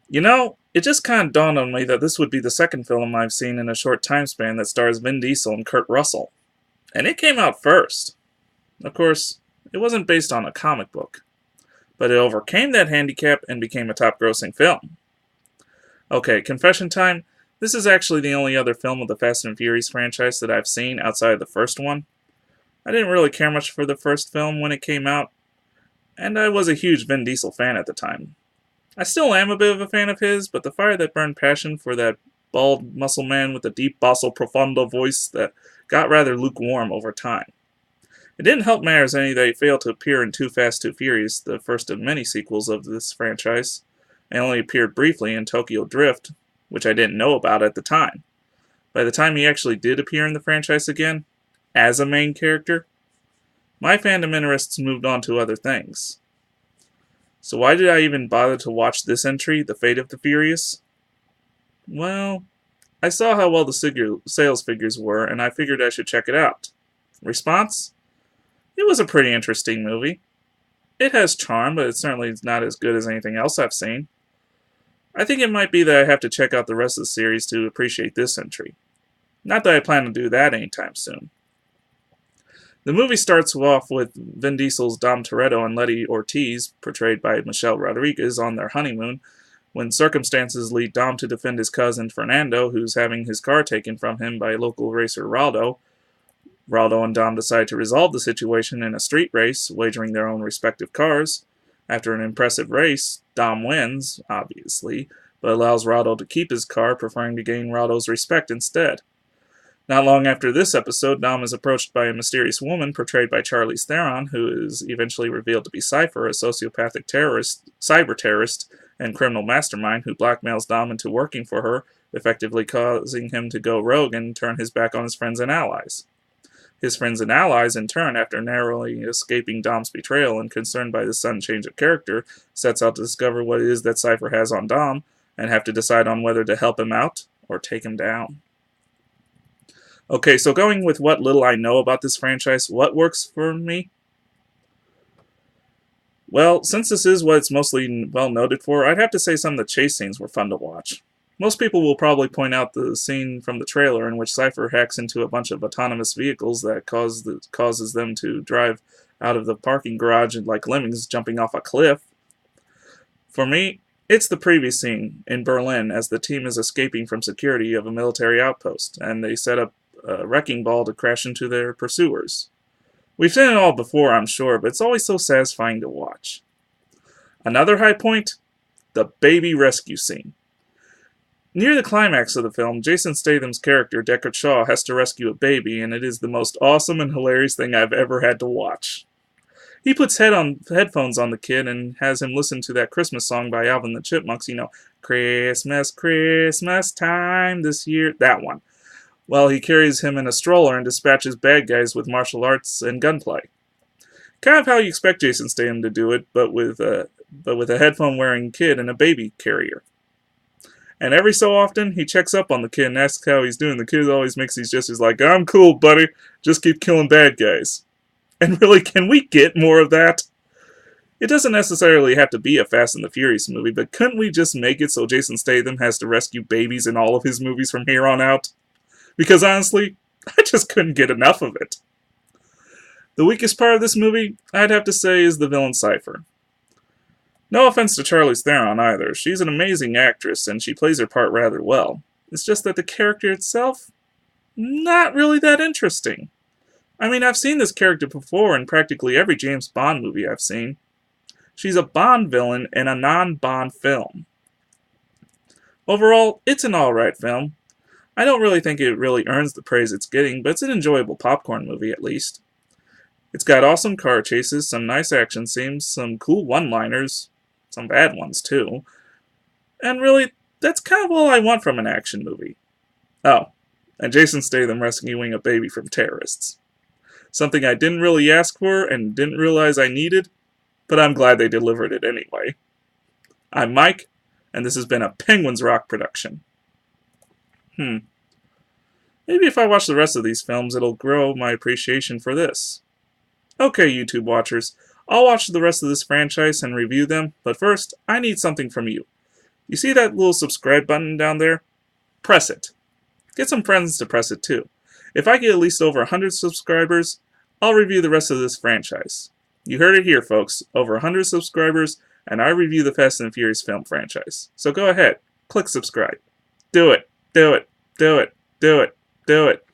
You know, it just kind of dawned on me that this would be the second film I've seen in a short time span that stars Vin Diesel and Kurt Russell. And it came out first. Of course, it wasn't based on a comic book, but it overcame that handicap and became a top grossing film. Okay, confession time. This is actually the only other film of the Fast and Furious franchise that I've seen outside of the first one. I didn't really care much for the first film when it came out, and I was a huge Vin Diesel fan at the time. I still am a bit of a fan of his, but the fire that burned passion for that bald muscle man with a deep basso profundo voice that got rather lukewarm over time. It didn't help matters any that he failed to appear in Too Fast, Too Furious, the first of many sequels of this franchise, and only appeared briefly in Tokyo Drift, which I didn't know about at the time. By the time he actually did appear in the franchise again, as a main character, my fandom interests moved on to other things. So why did I even bother to watch this entry, The Fate of the Furious? Well, I saw how well the sales figures were, and I figured I should check it out. Response? It was a pretty interesting movie. It has charm, but it's certainly not as good as anything else I've seen. I think it might be that I have to check out the rest of the series to appreciate this entry. Not that I plan to do that anytime soon. The movie starts off with Vin Diesel's Dom Toretto and Letty Ortiz, portrayed by Michelle Rodriguez, on their honeymoon, when circumstances lead Dom to defend his cousin Fernando, who's having his car taken from him by local racer Raldo. Raldo and Dom decide to resolve the situation in a street race, wagering their own respective cars. After an impressive race, Dom wins, obviously, but allows Raldo to keep his car, preferring to gain Raldo's respect instead. Not long after this episode, Dom is approached by a mysterious woman portrayed by Charlize Theron, who is eventually revealed to be Cypher, a sociopathic terrorist, cyber terrorist, and criminal mastermind who blackmails Dom into working for her, effectively causing him to go rogue and turn his back on his friends and allies. His friends and allies, in turn, after narrowly escaping Dom's betrayal and concerned by this sudden change of character, sets out to discover what it is that Cypher has on Dom and have to decide on whether to help him out or take him down. Okay, so going with what little I know about this franchise, what works for me? Well, since this is what it's mostly well noted for, I'd have to say some of the chase scenes were fun to watch. Most people will probably point out the scene from the trailer in which Cypher hacks into a bunch of autonomous vehicles that causes them to drive out of the parking garage like lemmings jumping off a cliff. For me, it's the previous scene in Berlin as the team is escaping from security of a military outpost, and they set up a wrecking ball to crash into their pursuers. We've seen it all before, I'm sure, but it's always so satisfying to watch. Another high point? The baby rescue scene. Near the climax of the film, Jason Statham's character, Deckard Shaw, has to rescue a baby, and it is the most awesome and hilarious thing I've ever had to watch. He puts headphones on the kid and has him listen to that Christmas song by Alvin and the Chipmunks, Christmas, Christmas time this year, that one, while he carries him in a stroller and dispatches bad guys with martial arts and gunplay. Kind of how you expect Jason Statham to do it, but with a headphone-wearing kid and a baby carrier. And every so often, he checks up on the kid and asks how he's doing. The kid always makes these gestures like, "I'm cool, buddy. Just keep killing bad guys." And really, can we get more of that? It doesn't necessarily have to be a Fast and the Furious movie, but couldn't we just make it so Jason Statham has to rescue babies in all of his movies from here on out? Because honestly, I just couldn't get enough of it. The weakest part of this movie, I'd have to say, is the villain Cypher. No offense to Charlize Theron either. She's an amazing actress, and she plays her part rather well. It's just that the character itself, not really that interesting. I mean, I've seen this character before in practically every James Bond movie I've seen. She's a Bond villain in a non-Bond film. Overall, it's an alright film. I don't really think it really earns the praise it's getting, but it's an enjoyable popcorn movie at least. It's got awesome car chases, some nice action scenes, some cool one-liners, some bad ones too. And really, that's kind of all I want from an action movie. Oh, and Jason Statham rescuing a baby from terrorists. Something I didn't really ask for and didn't realize I needed, but I'm glad they delivered it anyway. I'm Mike, and this has been a Penguins Rock production. Maybe if I watch the rest of these films, it'll grow my appreciation for this. Okay, YouTube watchers, I'll watch the rest of this franchise and review them, but first, I need something from you. You see that little subscribe button down there? Press it. Get some friends to press it too. If I get at least over 100 subscribers, I'll review the rest of this franchise. You heard it here, folks. Over 100 subscribers, and I review the Fast and Furious film franchise. So go ahead, click subscribe. Do it, do it, do it, do it, do it.